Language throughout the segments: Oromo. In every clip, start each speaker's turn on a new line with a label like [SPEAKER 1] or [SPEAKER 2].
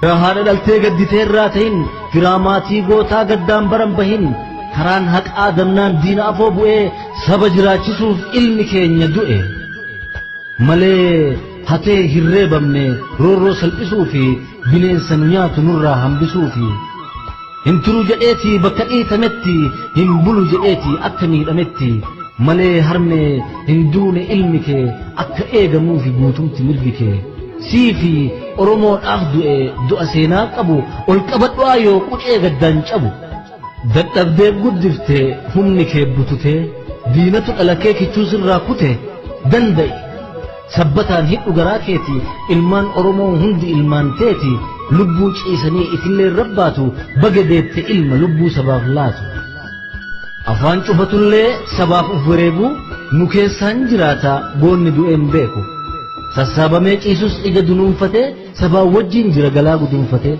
[SPEAKER 1] haadha dhaltee gadditee irraa ta'in giraamaatii gootaa gaddaan baran bahin karaan haqaa damnaan diina afoo bu'ee saba jiraachisuuf ilmi keenya du'e malee hatee hirreebamne roorroo salphisuu fi bineensa nu nyaatu nurraa hambisuu fi hin turu jedheetii bakka dhiitametti hin bulu jedheetii akka miidhametti malee harme hin duune ilmi kee akka eegamuu fi guutumti mirgi kee sii fi oromoodhaaf du'e du'a seenaa qabu ol qabadhu yoo qucee gaddaan cabu dadhabdee guddiftee humni kee bututee diinatu dhala kee kichuu sirraa kute danda'i sabbataan hidhu garaa keeti ilmaan oromoo hundi ilmaan teeti lubbuu ciisanii itillee rabbaatu baga deette ilma lubbuu sabaaf laatu afaan cufatullee sabaaf uf wareegu nu keessaan jiraata boonni du'een beeku sassaabamee ciisus ija dunuunfatee sabaa wajjin jira galaa gudunfatee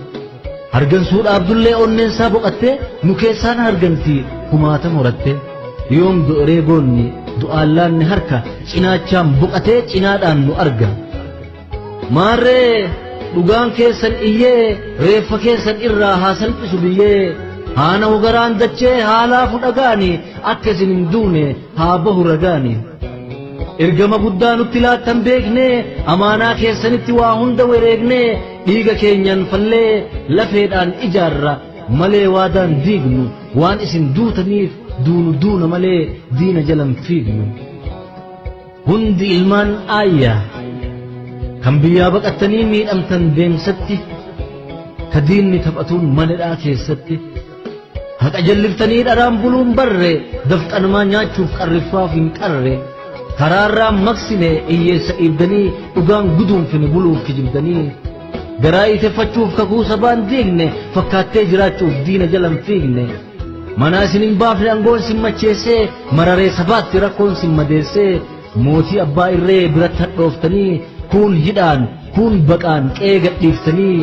[SPEAKER 1] hargansuudhaaf dullee onneensaa boqattee nu keessaan harganti kumaata morattee yoom do'oree goonni du'aallaanni harka cinaachaan boqatee cinaadhaan nu arga maarree dhugaan keessan iyyee reeffa keessan irraa haa salphisu biyyee haana hugaraan dachee haalaafu dhagaani akka isin hin duune haa bahu ragaani ergama guddaa nutti laattan beeknee amaanaa keessanitti waa hunda wareegnee dhiiga keenyan fallee lafeedhaan ijaarra malee waadaan diignu waan isin duutaniif duunu duuna malee diina jalan fiignu hundi ilmaan aayyaa kan biyyaa baqattanii miidhamtan deemsatti ka diinni taphatuun manadhaa keessatti haqa jalliftanii dharaan buluun barre dafqanumaa nyaachuuf qarriffaaf hin qarre karaarraa maqsine iyyeessa dhiibdanii dhugaan guduunfine buluuf kijibdanii garaa iteffachuuf kakuu sabaan diigne fakkaattee jiraachuuf diina jalan fiigne manaa isin hin baafne angoon sin macheessee mararee sabaatti rakkoon sin madeessee mootii abbaa irree biratti hadhooftanii kun hidhaan kun baqaan qe'ee gadhiiftanii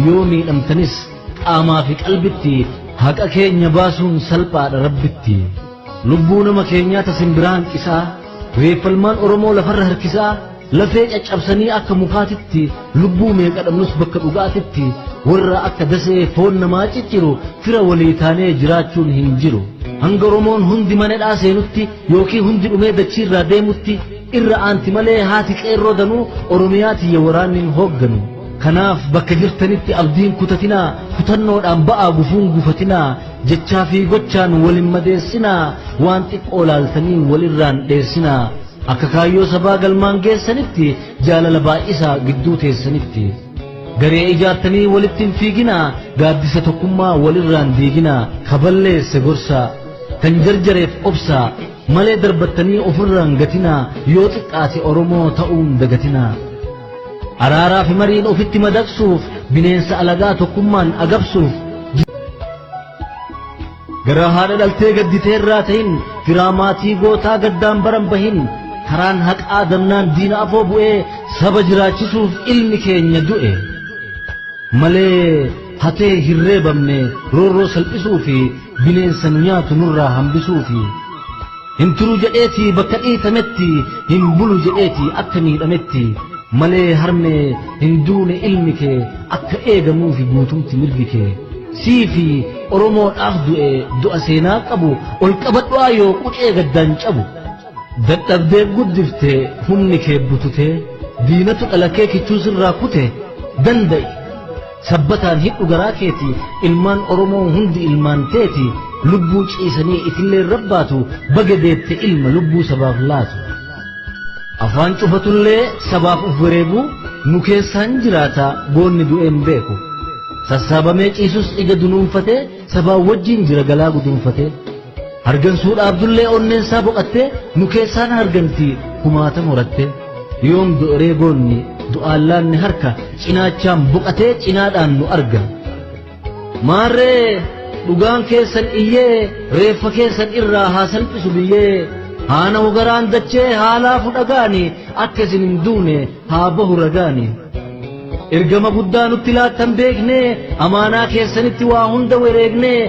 [SPEAKER 1] yoo miidhamtanis qaamaa fi qalbitti haqa keenya baasuun salphaadha rabbitti lubbuu nama keenyaa tasin biraan qisaa reeffalmaan oromoo lafarra harkisaa lafee caccabsanii akka mukaatitti lubbuu meeqa dhabnus bakka dhugaatitti warra akka dasee foon namaa cicciru fira walii taanee jiraachuun hin jiru hanga oromoon hundi manadhaa seenutti yookiin hundi dhumee dachiirraa deemutti irra aanti malee haati qeerroo danuu oromiyaati ya waraannin hoogganu kanaaf bakka jirtanitti abdiin kutatinaa kutannoodhaan ba'aa gufuun gufatinaa jechaa fi gochaan walin madeessinaa waan xiqqoo laaltanii walirraan dheessinaa akka kaayyoo sabaa galmaan geessanitti jaalala baay'isaa gidduu teessanitti garee ijaartanii walittiin fiiginaa gaaddisa tokkummaa walirraan diiginaa kaballeesse gorsaa kan jarjareef obsaa malee darbattanii ofirraan gatinaa yoo xiqqaate oromoo ta'uun dagatinaa araaraa fi mariin ofitti madaqsuuf bineensa alagaa tokkummaan agabsuuf gara haadha dhaltee gadditee irraa ta'in giraamaatii gootaa gaddaan baran bahin karaan haqaa damnaan diina afoo bu'ee saba jiraachisuuf ilmi keenya du'e malee hatee hirreebamne roorroo salphisuu fi bineensa nu nyaatu nurraa hambisuu fi hin turu jedheetii bakka dhiitametti hin bulu jedheetii akka miidhametti malee harme hin duune ilmi kee akka eegamuu fi guutumti mirgi kee sii fi oromoodhaaf du'e du'a seenaa qabu ol qabadhu yoo qucee gaddaan cabu dadhabdee guddiftee humni kee bututee diinatu dhala kee kichuu sirraa kute danda'i sabbataan hidhu garaa keeti ilmaan oromoo hundi ilmaan teeti lubbuu ciisanii itillee rabbaatu baga deette ilma lubbuu sabaaf laatu afaan cufatullee sabaaf uf wareegu nu keessaan jiraata boonni du'een beeku sassaabamee ciisus ija dunuunfatee sabaa wajjin jira galaa gudunfatee hargansuudhaaf dullee onneensaa boqattee nu keessaan harganti kumaata morattee yoom do'oree goonni du'aallaanni harka cinaachaan boqatee cinaadhaan nu arga maarree dhugaan keessan iyyee reeffa keessan irraa haa salphisu biyyee haana hugaraan dachee haalaafu dhagaani akka isin hin duune haa bahu ragaani ergama guddaa nutti laattan beeknee amaanaa keessanitti waa hunda wareegnee